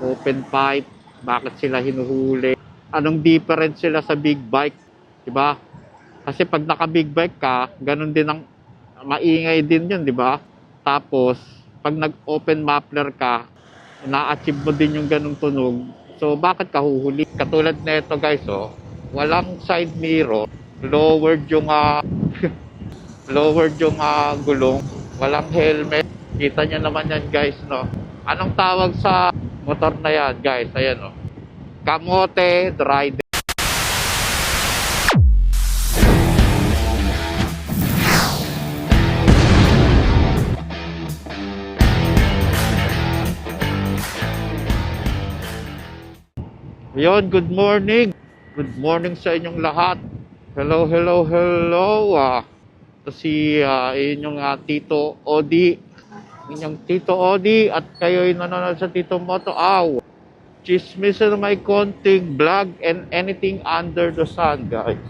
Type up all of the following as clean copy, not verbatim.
open pipe, bakit sila hinuhuli, anong difference sila sa big bike, di ba? Kasi pag naka big bike ka, ganun din ang maingay din yun, di ba? Tapos, pag nag-open muffler ka, na-achieve mo din yung ganung tunog. So, bakit ka huhuli? Katulad nito guys, oh, walang side mirror, lowered yung lowered yung gulong, walang helmet. Kita nyo naman yan guys, no? Anong tawag sa motor na yan guys? Ayan, oh. Kamote rider. Yon, good morning. Good morning sa inyong lahat. Hello, hello, hello. Ito si inyong Tito Odi. Inyong Tito Odi at kayo'y nanonood sa Tito Moto Aw. Chismis na may konting vlog and anything under the sun, guys.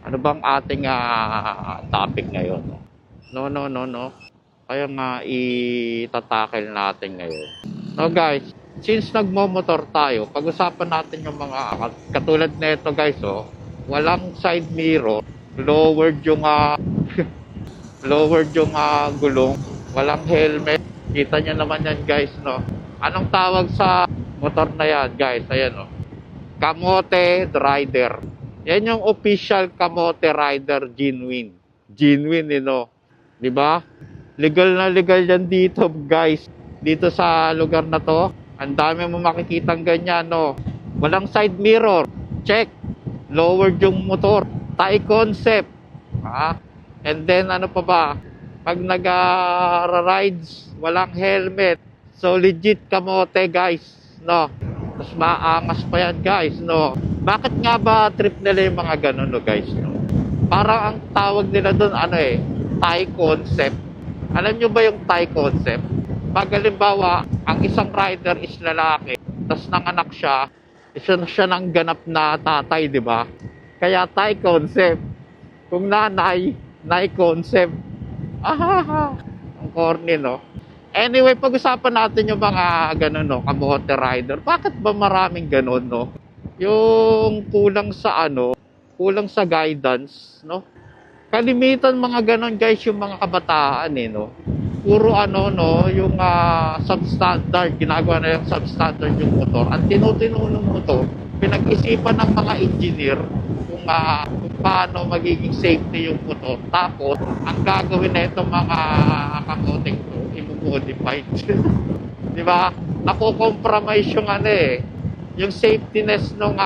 Ano bang ating topic ngayon? No. Kaya nga itatakil natin ngayon. No, guys. Since nagmomotor tayo, pag-usapan natin yung mga katulad nito guys, oh, walang side mirror, lowered yung lowered yung gulong, walang helmet. Kita nyo naman yan guys, no? Anong tawag sa motor na yan guys? Ayan, oh. Kamote rider. Yan yung official Kamote rider genuine. Genuine, di ba? Legal na legal yan dito guys. Dito sa lugar na to. Ang dami mo makikitang ganyan, no? Walang side mirror. Check. Lowered yung motor. Thai concept. And then, ano pa ba? Pag nag-rides, walang helmet. So, legit kamote, guys. No? Tapos maangas pa yan, guys. No? Bakit nga ba trip nila yung mga ganun, no, guys? No? Parang ang tawag nila doon, Thai concept. Alam nyo ba yung Thai concept? Pag halimbawa, ang isang rider is lalaki, tapos nanganak siya, isa na siya ng ganap na tatay, di ba? Kaya Thai concept. Kung nanay, Nai concept. Ang corny, no? Anyway, pag-usapan natin yung mga ganun, no? Kamote rider. Bakit ba maraming ganun, no? Yung kulang sa kulang sa guidance, no? Kalimitan mga ganun, guys, yung mga kabataan, no? Puro yung substandard, ginagawa na yung substandard yung motor. Ang tinutinunong motor, pinag-isipan ng mga engineer kung paano magiging safety yung motor. Tapos, ang gagawin na itong mga kamoting to, i-modify. Di ba? Nako-compromise yung yung safetyness ng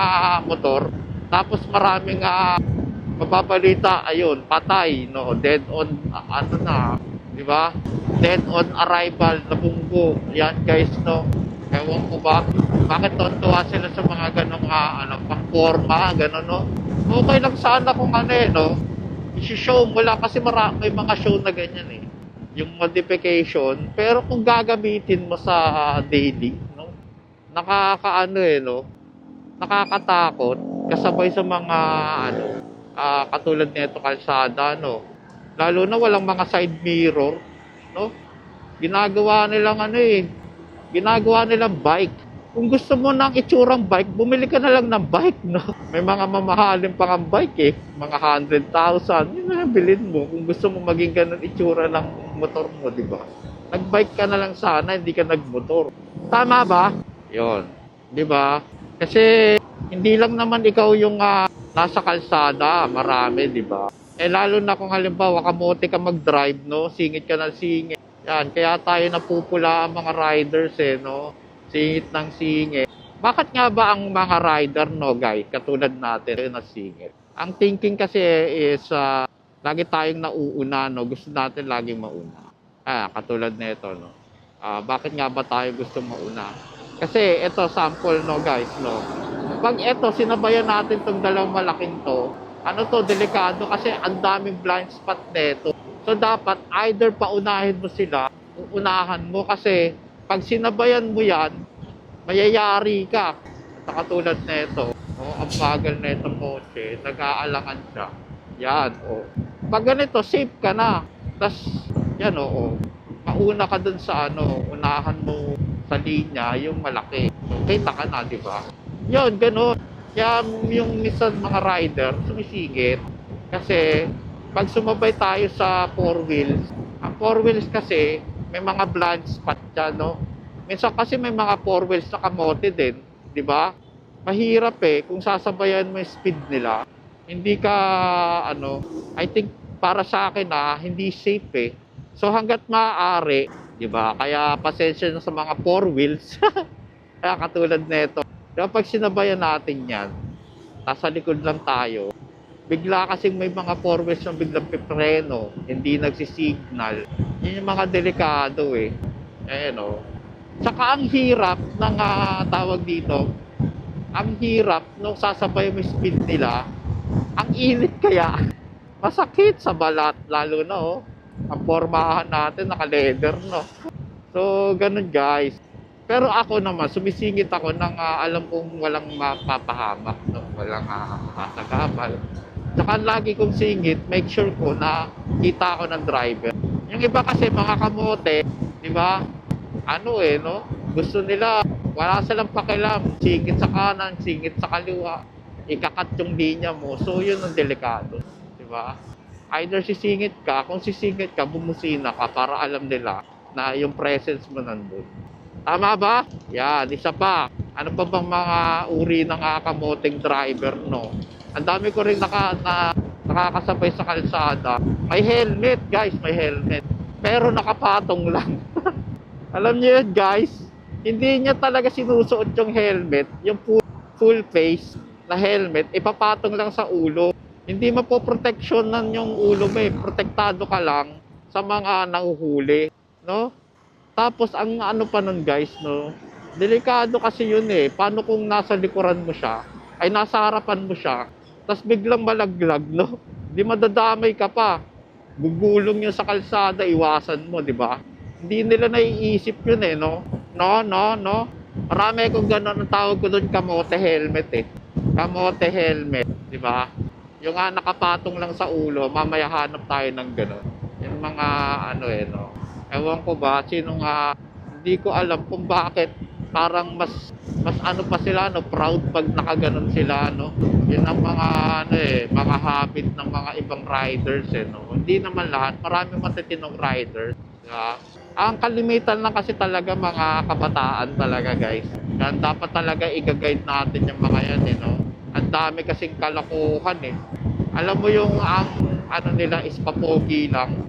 motor. Tapos maraming mababalita, ayun, patay, no, dead on, di ba? Dead on arrival, nabunggo. Yan guys, no. Ewan ko ba, bakit tontuwa sila sa mga ganong pang-forma, ganon, no. Okay lang sana kung no. I-show mo lang kasi may mga show na ganyan yung modification. Pero kung gagamitin mo sa daily, no, no, nakakatakot kasabay sa mga katulad nito kalsada, no. Lalo na walang mga side mirror, no? Ginagawa nilang ginagawa nilang bike. Kung gusto mo ng itsurang bike, bumili ka na lang ng bike, no? May mga mamahalin pang ang bike mga 100,000. Yun na bilhin mo kung gusto mo maging ganun itsura ng motor mo, di ba? Nag-bike ka na lang sana, hindi ka nagmotor. Tama ba? Yon, di ba? Kasi hindi lang naman ikaw yung nasa kalsada, marami, di ba? Lalo na kung halimbawa kamote ka mag-drive, no? Singit ka ng singit. Yan, kaya tayo napupula ang mga riders, no? Singit ng singit. Bakit nga ba ang mga rider, no, guys, katulad natin na singit? Ang thinking kasi is, lagi tayong nauuna, no? Gusto natin laging mauna. Katulad nito, no? Bakit nga ba tayo gusto mauna? Kasi ito, sample, no, guys, no? Pag ito, sinabayan natin itong dalawang malaking to, delikado kasi ang daming blind spot nito. So, dapat either paunahin mo sila, uunahan mo kasi pag sinabayan mo yan, mayayari ka. At katulad nito, ang bagal na itong kotse, nag-aalangan siya. Yan, Pag ganito, safe ka na. Tapos, yan, mauna ka dun sa unahan mo sa linya, yung malaki. So, kita ka na, di ba? Yun, ganun. Kaya yung minsan mga rider, sumisingit. Kasi, pag sumabay tayo sa four wheels, ang four wheels kasi, may mga blind spot dyan, no? Minsan kasi may mga four wheels na kamote din, di ba? Mahirap kung sasabayan mo yung speed nila. Hindi ka, I think, para sa akin hindi safe. So hangga't maaari, 'di ba? Kaya pasensya na sa mga four wheels. Kaya katulad nito. Kapag sinabayan natin 'yan, nasa likod lang tayo. Bigla kasing may mga four wheels na biglang pipreno, hindi nagsisignal. Yun yung mga delikado Saka ang hirap ng tawag dito, ang hirap nung sasabay mo yung speed nila, ang init kaya. Masakit sa balat, lalo na ang pormahan natin naka-leather, no? So, ganun guys. Pero ako naman, sumisingit ako ng alam kong walang mapapahamak, no? Walang kasagabal. Saka lagi kong singit, make sure ko na kita ako ng driver. Yung iba kasi mga kamote, di ba? No? Gusto nila, wala silang pakialam. Singit sa kanan, singit sa kaliwa. Ikakat yung linya mo. So, yun ang delikado. Diba? Either sisingit ka, kung sisingit ka, bumusina ka para alam nila na yung presence mo nandun. Tama ba? Yan, isa pa. Ano pa bang mga uri ng kamoting driver, no? Ang dami ko rin nakakasabay sa kalsada. May helmet, guys, may helmet. Pero nakapatong lang. Alam niyo yun, guys? Hindi niya talaga sinusuot yung helmet, yung full face na helmet, ipapatong lang sa ulo. Hindi mapoproteksyonan yung ulo mo protektado ka lang sa mga nahuhuli, no? Tapos ang ano pa nun guys, no? Delikado kasi yun Paano kung nasa likuran mo siya, ay nasa harapan mo siya, tapos biglang malaglag, no? Di madadamay ka pa. Gugulong yun sa kalsada, iwasan mo, di ba? Hindi nila naiisip yun no? No. Marami kong gano'n ang tawag ko doon, kamote helmet Kamote helmet, di ba? Yung nakapatong lang sa ulo, mamaya hanap tayo ng gano'n. Yung mga no. Ewan ko ba, hindi ko alam kung bakit parang mas ano pa sila, no, proud pag nakaganon sila, no. Yun ang mga mga habit ng mga ibang riders no. Hindi naman lahat, marami matitinong riders, diba? Ang kalimitan lang kasi talaga mga kabataan talaga guys. Yan, dapat talaga i-guide natin yung mga yan no. Ang dami kasing kalokohan Alam mo yung ano nila is papogi lang.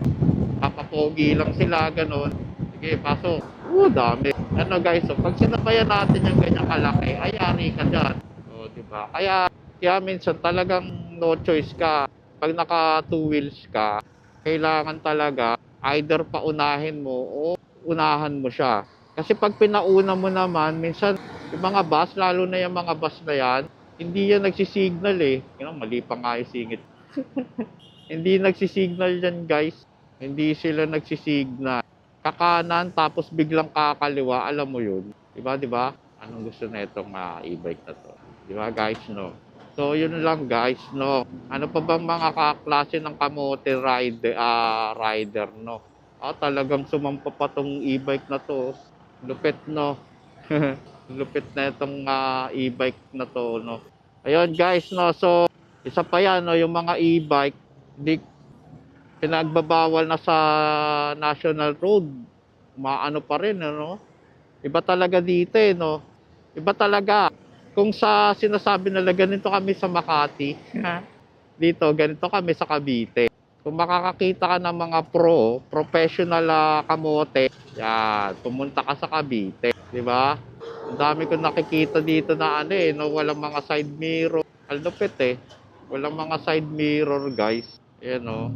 Papapogi lang sila ganun. Sige, pasok. Dami. Ano guys, so pag sinabayan natin yung ganyang kalaki, ay yari ka dyan. O, diba? Kaya minsan talagang no choice ka. Pag naka two wheels ka, kailangan talaga either paunahin mo o unahan mo siya. Kasi pag pinauna mo naman, minsan yung mga bus, lalo na yung mga bus na yan, hindi yan nagsisignal mali pa nga yung singit. Hindi nagsisignal yan guys. Hindi sila nagsisignal. Kakanan tapos biglang kakaliwa, alam mo yun. Diba? Anong gusto na itong e-bike na to? Diba guys, no? So, yun lang guys, no? Ano pa bang mga kaklase ng kamote rider, no? Talagang sumampa pa tong e-bike na to. Lupit, no? Lupit na itong e-bike na to, no? Ayun guys, no? So, isa pa yan, no? Yung mga e-bike, hindi pinagbabawal na sa national road. Maano pa rin, no? Iba talaga dito, no? Iba talaga. Kung sa sinasabi nila ganito kami sa Makati, dito ganito kami sa Cavite. Kung makakakita ka ng mga professional kamote, yan, pumunta ka sa Cavite, di ba? Ang dami ko nakikita dito na no, walang mga side mirror. Alupit walang mga side mirror, guys. Yan, no.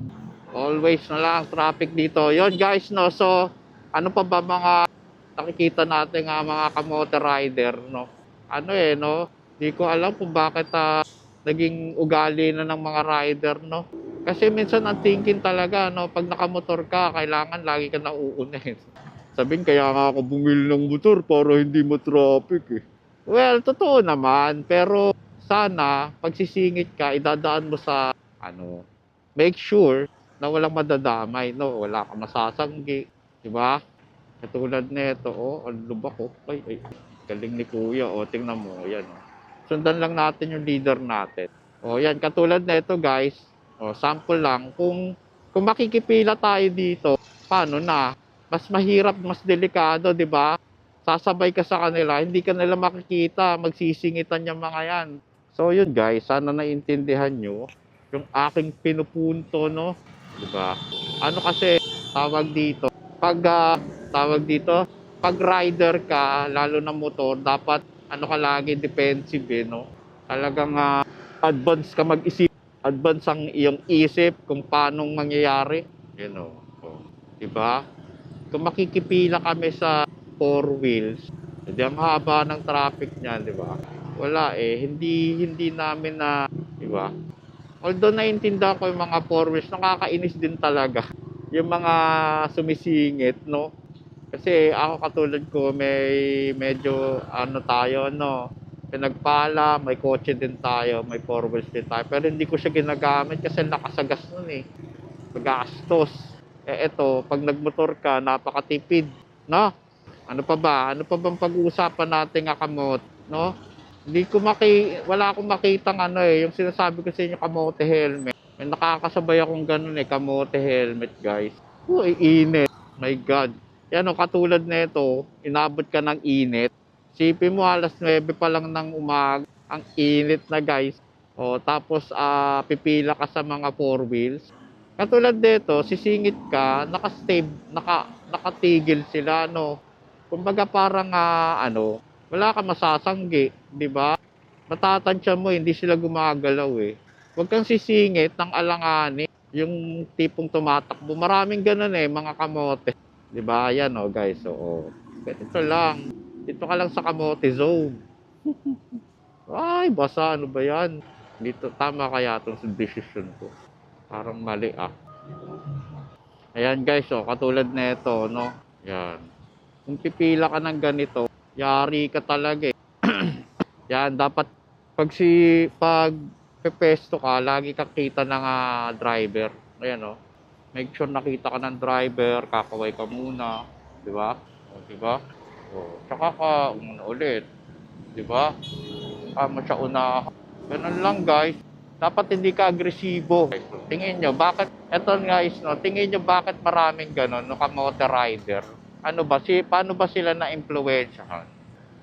Always na lang traffic dito. Yon guys, no. So, ano pa ba mga nakikita natin mga kamote rider, no? No? Di ko alam kung bakit naging ugali na ng mga rider, no? Kasi minsan ang thinking talaga, no? Pag nakamotor ka, kailangan lagi ka nauunin. Sabihin, kaya nga ako bumili ng motor para hindi ma-traffic Well, totoo naman. Pero sana, pag sisingit ka, idadaan mo sa, make sure na walang madadamay, no? Wala kang masasanggi. Diba? Katulad nito, oh, ang lubak, oh. Ay, galing ni Kuya, oh, tingnan mo, yan, oh. Sundan lang natin yung leader natin. Oh, yan, katulad nito, guys. Oh, sample lang. Kung makikipila tayo dito, paano na? Mas mahirap, mas delikado, di ba? Sasabay ka sa kanila, hindi ka nila makikita, magsisingitan yung mga yan. So, yun, guys, sana naiintindihan nyo yung aking pinupunto, no? Di ba? Ano kasi, tawag dito, pag tawag dito, pag rider ka, lalo na motor, dapat ano ka lagi defensive eh, no? Talagang advance ka mag-isip, advance ang iyong isip kung paano mangyayari, you know. Oh, 'di ba? Kung makikipila kami sa four wheels, hindi ang haba ng traffic niyan, 'di ba? Wala eh, hindi namin na, 'di ba? Although naiintindihan ko yung mga four wheels, nakakainis din talaga. Yung mga sumisingit, no? Kasi ako katulad ko, medyo ano tayo, no? Pinagpala, may kotse din tayo, may four wheels din tayo. Pero hindi ko siya ginagamit kasi nakasagas nun eh. Magastos. Eh eto, pag nagmotor ka, napakatipid, no? Ano pa ba? Ano pa bang pag-uusapan natin nga kamot, no? Hindi ko wala akong makitang ano eh, yung sinasabi ko sa inyo kamote helmet. May nakakasabay akong ganun eh, kamote helmet, guys. Uy, init. My God. Yan o, katulad nito, inabot ka ng init. Sipin mo, alas 9 pa lang ng umaga, ang init na, guys. O, tapos pipila ka sa mga four wheels. Katulad nito, sisingit ka, nakatigil sila, no? Kumbaga parang ano, wala ka masasanggi, 'di ba? Matatansya mo hindi sila gumagalaw eh. Huwag kang sisingit ng alanganin, yung tipong tumatakbo. Maraming ganun eh, mga kamote. 'Di ba? Yan oh, guys. Oo. Ito lang. Dito ka lang sa kamote zone. Ay, basa ano ba 'yan? Dito tama kaya tong decision ko. Parang mali ah. Ayan guys, oh, katulad nito, no? Yan. Kung pipila ka ng ganito, yari ka talaga eh. Yan, dapat pag pepesto ka, lagi kang kita ng driver. Ayan oh. Make sure nakita ka ng driver, kakaway ka muna, 'di ba? O, 'di ba? O, tsaka ka ulit, 'di ba? Kamo siya una. Ganun lang, guys. Dapat hindi ka agresibo. Tingin nyo, bakit, eto guys, no, tingin nyo bakit maraming ganun, no, kamote rider? Ano ba, paano ba sila na-impluwensyahan?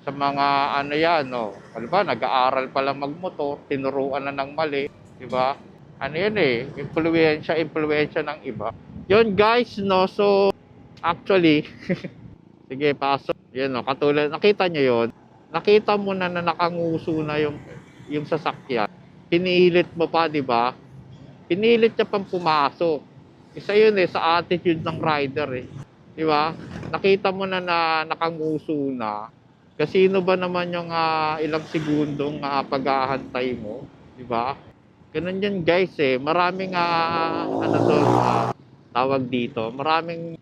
Sa mga ano yan, no? Ano ba, nag-aaral pa lang magmotor, tinuruan na ng mali, di ba? Ano yan eh, impluwensya ng iba. Yun guys, no, so, actually, sige, pasok. Yun, no, katulad, nakita nyo yun? Nakita mo na nakanguso na yung sasakyan. Pinilit mo pa, di ba? Pinilit niya pang pumasok. Isa yun eh, sa attitude ng rider eh. Di ba? Nakita mo na nakanguso na. Kasino ba naman yung ilang segundong pag-aantay mo? Di ba? Ganun yan guys eh. Maraming ano to, tawag dito. Maraming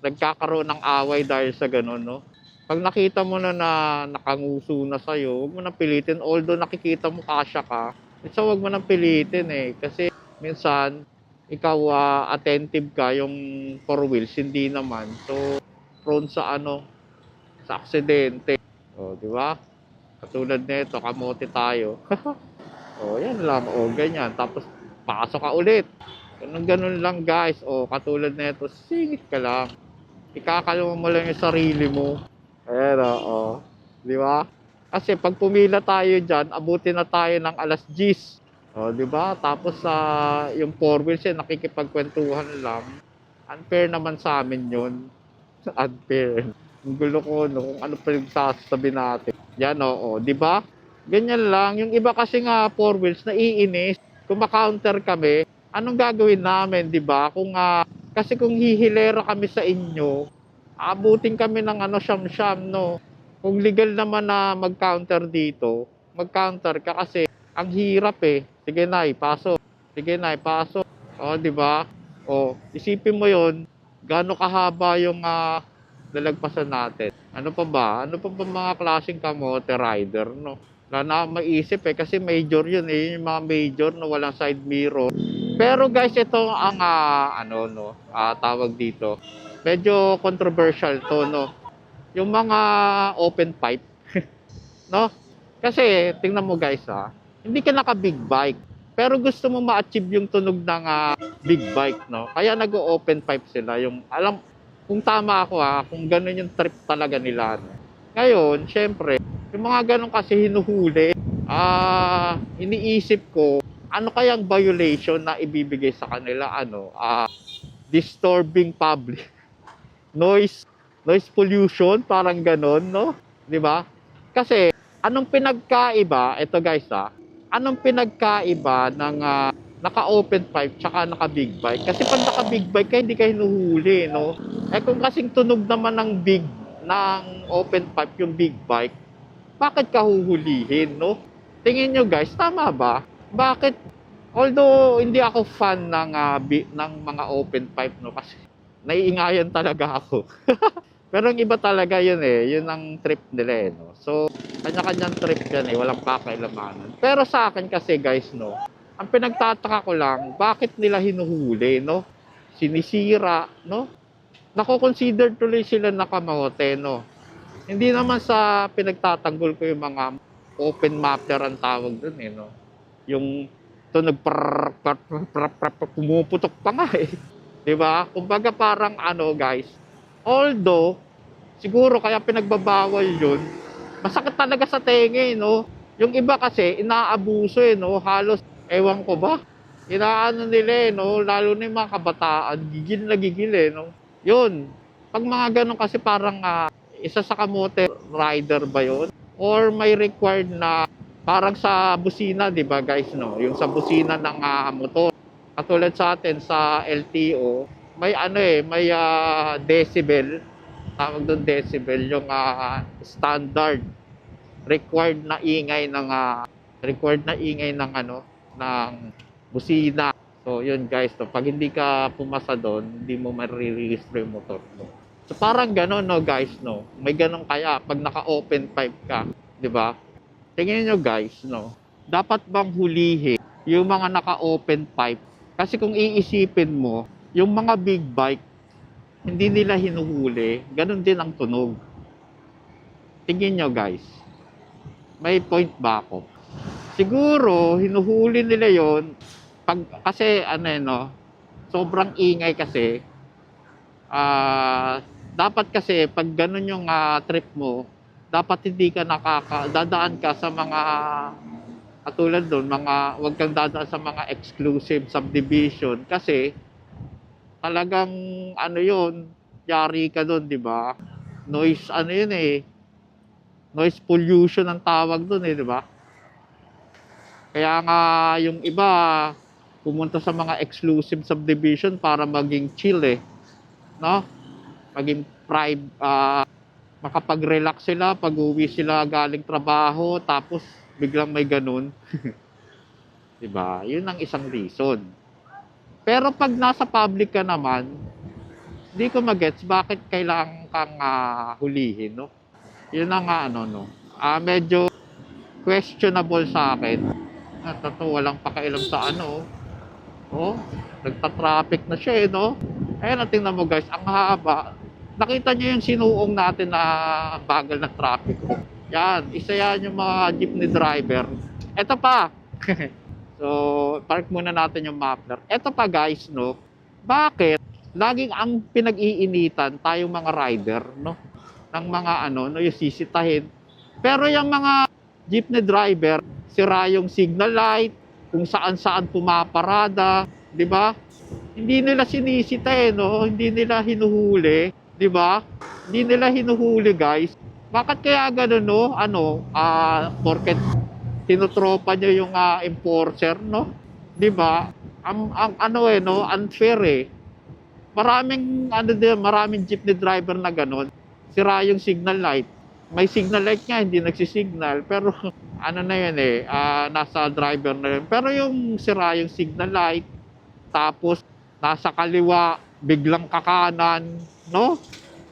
nagkakaroon ng away dahil sa ganun, no? Pag nakita mo na nakanguso na sa'yo, huwag mo nang pilitin. Although nakikita mo kasya ka, so huwag mo nang pilitin eh. Kasi minsan, ikaw attentive ka, yung four wheels, hindi naman. So, prone sa ano, sa aksidente. O, di ba? Katulad nito, kamote tayo. O, yan lang. O, ganyan. Tapos, pasok ka ulit. Ganun lang, guys. O, katulad nito, singit ka lang. Ikakalma mo lang yung sarili mo. Ayan, o. Di ba? Kasi pag pumila tayo dyan, abutin na tayo ng alas 10. O, di ba? Tapos yung four wheels nakikipagkwentuhan lang. Unfair naman sa amin yun. Unfair. Ang gulo ko, no, kung ano pa yung sasabi natin. Yan, oo. Di ba? Ganyan lang. Yung iba kasi nga four wheels, naiinis. Kung maka-counter kami, anong gagawin namin, di ba? Kasi kung hihilera kami sa inyo, abutin kami ng siyam-siyam, no? Kung legal naman na mag-counter dito, mag-counter ka kasi ang hirap eh. Sige na, pasok. Sige na, pasok. O, di ba? O, isipin mo yon, gaano kahaba yung nalagpasan natin. Ano pa ba? Ano pa ba mga klaseng kamote rider, no? Wala na akong maisip eh, kasi major yun eh. Yung mga major na walang side mirror. Pero guys, ito ang tawag dito. medyo controversial to, no? Yung mga open pipe, no? Kasi, tingnan mo guys, hindi ka naka-big bike, pero gusto mo ma-achieve yung tunog ng big bike, no? Kaya nag-open pipe sila. Yung, alam, kung tama ako kung ganun yung trip talaga nila, no? Ngayon, syempre, yung mga ganun kasi hinuhuli, iniisip ko, ano kayang violation na ibibigay sa kanila, disturbing public noise pollution, parang ganon, no? 'Di ba? Kasi anong pinagkaiba, ito guys, anong pinagkaiba ng naka-open pipe tsaka naka-big bike? Kasi pag naka-big bike ka, hindi ka hinuhuli, no? Eh kung kasing tunog naman ng open pipe yung big bike, bakit ka huhulihin, no? Tingin nyo guys, tama ba? Bakit? Although hindi ako fan ng mga open pipe, no, kasi naiingayan talaga ako. Pero ang iba talaga yun yun ang trip nila no. So, kanya-kanyang trip yan walang pakailanganan. Pero sa akin kasi guys, no, ang pinagtataka ko lang, bakit nila hinuhuli, no? Sinisira, no? Nako-consider tuloy sila nakamote, no? Hindi naman sa pinagtatanggol ko yung mga open mapper ang tawag dun no? Yung tunog pumuputok pa nga 'di ba? Kumbaga parang guys, although siguro kaya pinagbabawal 'yun, masakit talaga sa tenga no. Yung iba kasi inaabuso no, halos ewan ko ba. Inaano nila no, lalo na yung mga kabataan, gigil na gigil no. 'Yun. Pag mga ganun kasi parang isa sa kamote rider ba 'yun? Or may required na parang sa busina, 'di ba guys no? Yung sa busina ng motor. Katulad sa atin sa LTO, may may decibel, tawag doon decibel, yung standard required na ingay ng ng busina. So yun guys, no, pag hindi ka pumasa doon, hindi mo ma-re-register yung motor mo. So parang gano'n no guys, no. May gano'n kaya pag naka-open pipe ka, 'di ba? Tingnan nyo guys, no. Dapat bang hulihin yung mga naka-open pipe? Kasi kung iisipin mo, yung mga big bike, hindi nila hinuhuli, ganun din ang tunog. Tingin nyo guys, may point ba ako? Siguro, hinuhuli nila yon kasi sobrang ingay kasi, dapat kasi pag ganun yung trip mo, dapat hindi ka dadaan ka sa mga katulad doon, wag kang dadaan sa mga exclusive subdivision kasi talagang yun, yari ka doon, di ba? Noise, yun noise pollution ang tawag doon di ba? Kaya nga yung iba pumunta sa mga exclusive subdivision para maging chill no? Maging makapag-relax sila pag uwi sila galing trabaho, tapos biglang may ganun. Diba? Yun ang isang reason. Pero pag nasa public ka naman, hindi ko magets bakit kailangan kang hulihin, no? Yun ang medyo questionable sa akin. At walang pakailam sa nagta-traffic na siya no? Ayun, tingnan mo guys, ang haba. Nakita niyo yung sinuong natin na bagal ng traffic. Yan, isa yan yung mga jeepney driver. Ito pa. So, park muna natin yung muffler. Ito pa guys, no? Bakit? Laging ang pinag-iinitan tayong mga rider, no? Ng mga yung sisitahin. Pero yung mga jeepney driver, sira yung signal light, kung saan-saan pumaparada, di ba? Hindi nila sinisita no? Hindi nila hinuhuli. Di ba? Hindi nila hinuhuli, guys. Bakit kaya gano'n, no? Porket tinutropa niya yung enforcer, no? Di ba? Unfair Maraming jeepney driver na gano'n. Sira yung signal light. May signal light nga, hindi nagsisignal. Pero, nasa driver na yun. Pero yung sira yung signal light, tapos, nasa kaliwa, biglang kakanan, no?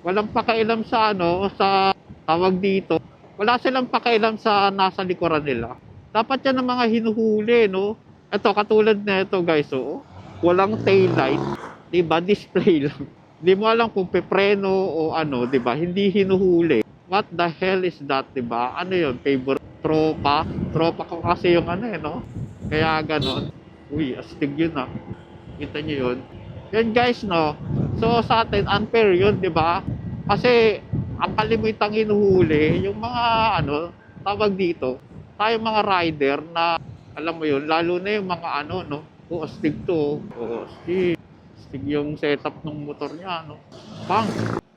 Walang pakailam sa sa tawag dito. Wala silang pakailam sa nasa likuran nila. Dapat yan ang mga hinuhuli, no? Ito, katulad na ito, guys, walang tail light, diba? Display lang. Hindi mo alam kung pepreno o ano, 'di ba? Hindi hinuhuli. What the hell is that, 'di ba? Ano 'yun? Favorite tropa? Tropa ko kasi yung ano no? Kaya ganon. Uy, astig yun ah. Kita nyo yun? Yan guys, no? So sa atin, unfair yun, di ba? Kasi ang kalimitang hinuhuli, yung mga ano, tawag dito, tayo mga rider na, alam mo yun, lalo na yung mga ano, no? Oh, astig to. Oh, astig. Astig yung setup ng motor niya, no? Pang!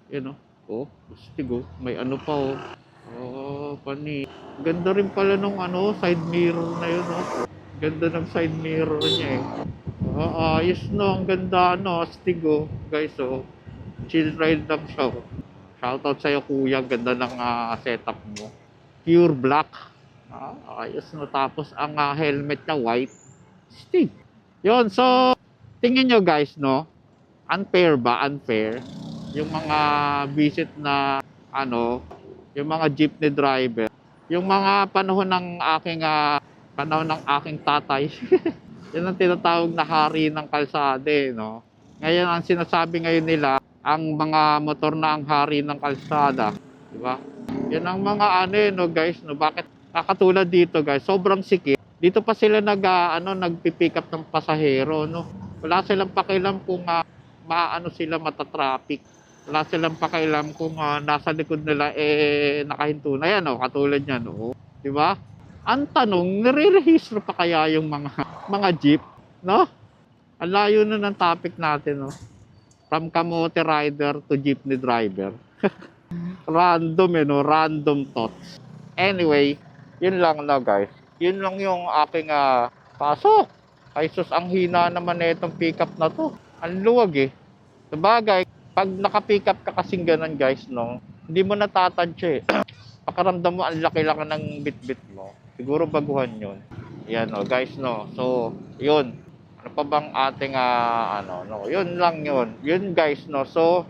Yun, no? Oh, astig, oh. May ano pa, oh. Oh, pani. Ganda rin pala nung ano, side mirror na yun, no? Ganda ng side mirror niya, eh. Ayos, no? Ang ganda, no? Astig, oh. Guys, oh. Chill ride lang siya, oh. Shoutout sa'yo, kuya. Ganda ng setup mo. Pure black. Ayos, no? Tapos, ang helmet niya, white. Astig. Yun, so, tingin nyo, guys, no? Unfair ba? Unfair. Yung mga visit na, ano, yung mga jeepney driver. Yung mga panahon ng aking tatay. Yan ang tinatawag na hari ng kalsada, no? Ngayon, ang sinasabi ngayon nila, ang mga motor na ang hari ng kalsada. Di ba? Yan ang mga ano, no, guys, no? Bakit kakatulad dito, guys? Sobrang sikip. Dito pa sila nagpipick up ng pasahero, no? Wala silang pakialam kung maano sila matatraffic. Wala silang pakialam kung nasa likod nila nakahinto na yan, no? Katulad niyan, no? Di ba? Ang tanong, nire-rehistro pa kaya yung mga jeep, no? Ang layo na ng topic natin, no? From kamote rider to jeepney driver. Random, no? Random thoughts. Anyway, yun lang na, guys. Yun lang yung aking pasok. Ay sus, ang hina naman na itong pickup na to. Ang luwag, eh. Sabagay, pag naka-pick up ka kasing ganun, guys, no? Hindi mo natatansya, eh. Pakaramdam mo, ang laki-laki ng bit-bit mo. Siguro baguhan yun. Yan, no, guys, no. So, yun. Ano pa bang ating, ano, no. Yun lang yun. Yun, guys, no. So,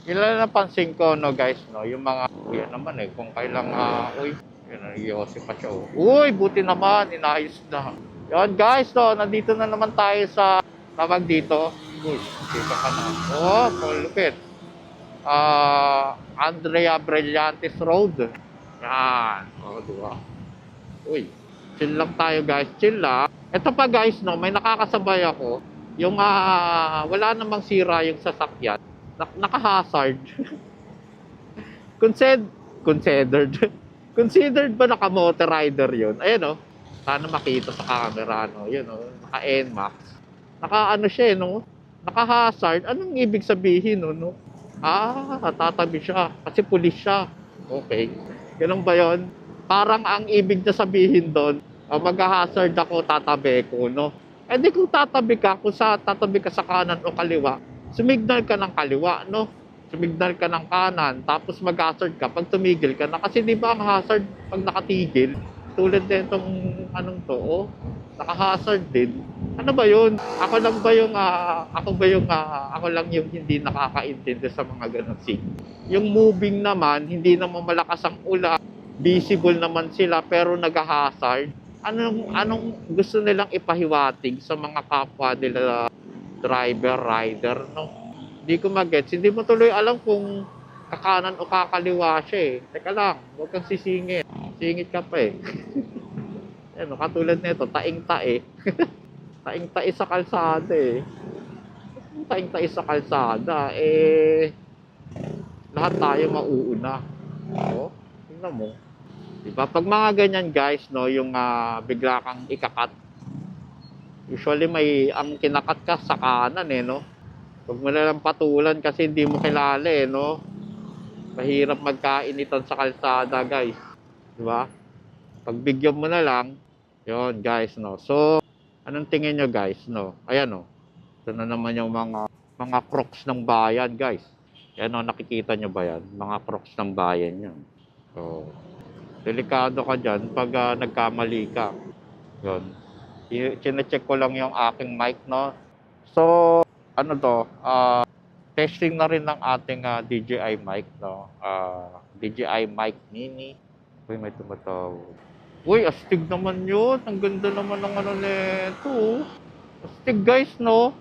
yun lang napansin ko, no, guys, no. Yung mga, yan naman, eh. Kung kailang, uy, yun, nag-iosip pa siya, oh. Uy, buti naman, inayos na. Yun, guys, no. Nandito na naman tayo sa, tawag dito. Uy, dito ka na. Oh, malupit. Andrea Brillantes Road. Yan. O, diba? Uy, chill lang tayo, guys. Chill lang. Ito pa, guys, no, may nakakasabay ako. Yung wala namang sira yung sasakyan. Naka-hazard. Considered. Considered ba naka-motor rider yun? Ayan, no. Sana makita sa camera, no. Yun, no. Naka-NMAX. Naka-ano siya, no. Naka-hazard. Anong ibig sabihin, no? Tatabi siya. Kasi pulis siya. Okay. Ganun ba yun? Parang ang ibig na sabihin doon, mag-hazard ako, tatabi ko, no? Eh di kung tatabi ka, tatabi ka sa kanan o kaliwa, sumignal ka ng kaliwa, no? Sumignal ka ng kanan, tapos mag-hazard ka pag tumigil ka na. Kasi di ba ang hazard pag nakatigil, tulad din itong anong to, oh, naka-hazard din. Ano ba yun? Ako lang yung hindi nakakaintindi sa mga ganun signal. Yung moving naman, hindi naman malakas ang ulan, visible naman sila pero nag-hazard. Anong gusto nilang ipahiwatig sa mga kapwa nila driver, rider, no? Hindi ko magets. Hindi mo tuloy alam kung kakanan o kakaliwa siya, eh. Teka lang, huwag kang sisingit. Singit ka pa, eh. Ano, katulad nito, taing-tae. Taing-tae sa kalsada, eh. Taing-tae sa kalsada, eh, lahat tayo mauuna. Oo, tingnan mo. Diba? Pag mga ganyan, guys, no, yung bigla kang ikakat, usually ang kinakat ka sa kanan, eh, no? Huwag mo nalang patulan kasi hindi mo kilala, eh, no? Mahirap magkainitan sa kalsada, guys. Diba? Pagbigyan mo na lang, yon, guys, no? So, anong tingin nyo, guys, no? Ayan, no? Ito na naman yung mga crocs ng bayan, guys. Yan, no? Nakikita nyo ba yan? Mga crocs ng bayan yan. So, delikado ka dyan pag nagkamali ka. Yun. Chine-check ko lang yung aking mic, no? So, ano to? Testing na rin ng ating DJI mic, no? DJI mic mini. Uy, may tumatawag. Uy, astig naman yun. Ang ganda naman ng ano nito. Astig, guys, no?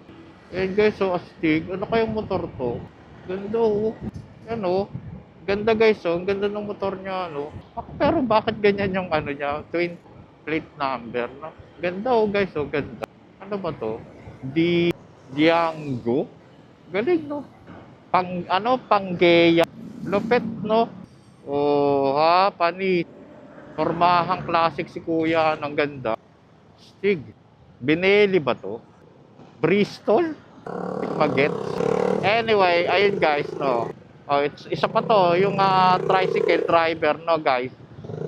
Ayan guys, so astig. Ano kayong motor to? Ganda oh. Yan oh. Ganda guys oh. Ang ganda ng motor niya ano. Pero bakit ganyan yung ano niya? Twin plate number no? Ganda oh guys oh. Ganda. Ano ba to? Diango? Galing no? Panggeya. Lupet no? Oh ha, pani. Formahang classic si kuya. Ang ganda. Stig. Bineli ba to? Bristol? Magets. Anyway, ayun guys, no. Oh, isa pa to, yung tricycle driver, no guys.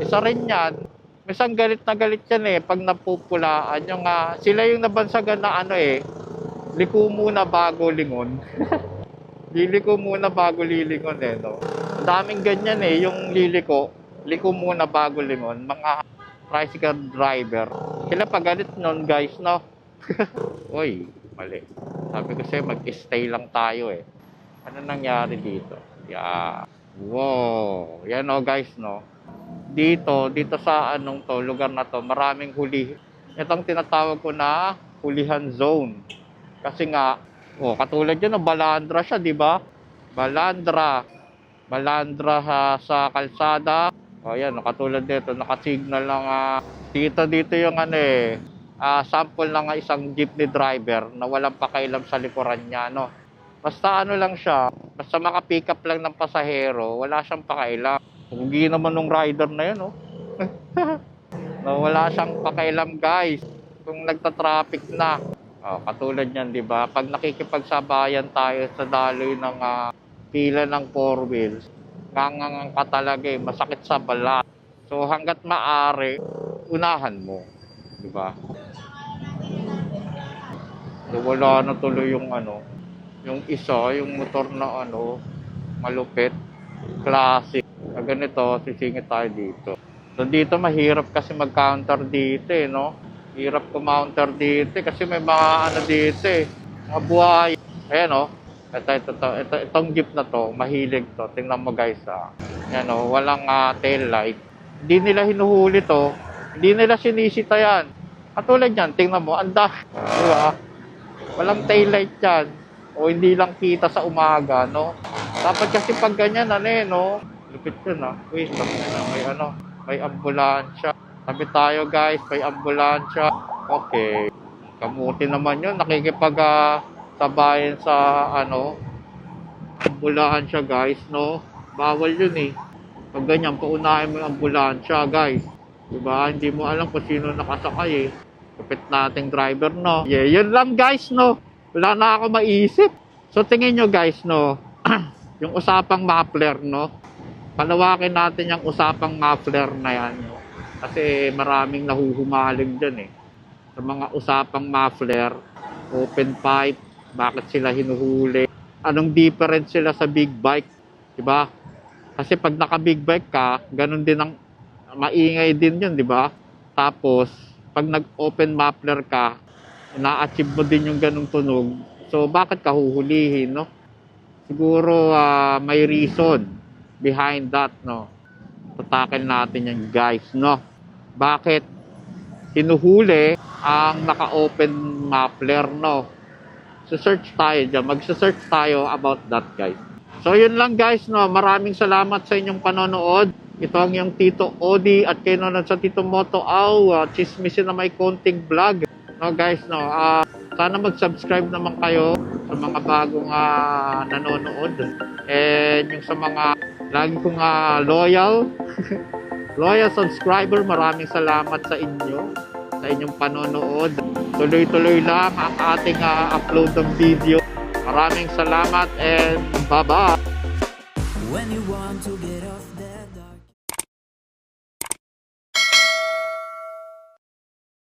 Isa rin yan. Minsan galit na galit yan eh, pag napupulaan. Yung, sila yung nabansagan na ano eh, liko muna bago lingon. Liliko muna bago lilingon eh, no. Ang daming ganyan eh, yung liko muna bago lingon. Mga tricycle driver. Sila pagalit nun guys, no. Uy, mali. Sabi ko sa'yo, mag-stay lang tayo eh. Ano nangyari dito? Yeah. Wow. Yan o guys, no. Dito sa anong to, lugar na to, maraming huli. Itong tinatawag ko na hulihan zone. Kasi nga, katulad yan, balandra siya, di ba? Balandra sa kalsada. Yan, katulad dito, nakasignal lang dito yung ano eh. Sample ng isang jeepney driver na walang pakailam sa likuran niya, no? Basta ano lang siya, basta maka-pick up lang ng pasahero, wala siyang pakailam. Pugi naman nung rider na yun, no? No, wala siyang pakailam, guys. Kung nagta-traffic na. Katulad niyan, di ba? Pag nakikipagsabayan tayo sa daloy ng pila ng four wheels, ngangangang ka talaga eh, masakit sa balat. So hanggat maaari, unahan mo, di ba? So, wala na tuloy yung ano, yung isa, yung motor na ano, malupit, classic. Na ganito, sisingit tayo dito. So dito mahirap kasi mag-counter dito eh, no? Hirap kumounter dito kasi may mga ano dito eh, mga buhay. Ayan oh, itong jeep na to, mahilig to. Tingnan mo guys Ayan oh, walang tail light. Hindi nila hinuhuli to, hindi nila sinisita yan. Katulad yan, tingnan mo, anda, diba? Walang taillight yan. O hindi lang kita sa umaga, no? Dapat kasi pag ganyan, no? Lupit yun, Wait, may ambulansya. Sabi tayo, guys, may ambulansya. Okay. Kamuti naman yun. Sabayan sa, ambulansya, guys, no? Bawal yun, eh. Pag ganyan, paunahin mo yung ambulansya, guys. Diba? Hindi mo alam kung sino nakasakay, eh. Kapit nating driver, no? Yeah, yun lang guys, no? Wala na ako maisip. So, tingin nyo guys, no? Yung usapang muffler, no? Palawakin natin yung usapang muffler na yan, no? Kasi maraming nahuhumaling dyan, eh. Sa mga usapang muffler, open pipe, bakit sila hinuhuli? Anong difference sila sa big bike? Diba? Kasi pag naka-big bike ka, ganun din ang maingay din yun, diba? Tapos, pag nag-open muffler ka, na-achieve mo din yung ganung tunog. So, bakit ka huhulihin, no? Siguro, may reason behind that, no? Tatakil natin yan, guys, no? Bakit hinuhuli ang naka-open muffler, no? So, search tayo dyan. Mag-search tayo about that, guys. So, yun lang, guys, no? Maraming salamat sa inyong panonood. Ito ang yung Tito Odi at kayo nanonood sa Tito Moto chismisin na may konting vlog. No guys, no. Sana mag-subscribe naman kayo sa mga bagong nanonood. And yung sa mga lagi kong loyal subscriber, maraming salamat sa inyo, sa inyong panonood. Tuloy-tuloy lang ang ating upload ng video. Maraming salamat and bye-bye. When you want to get off there.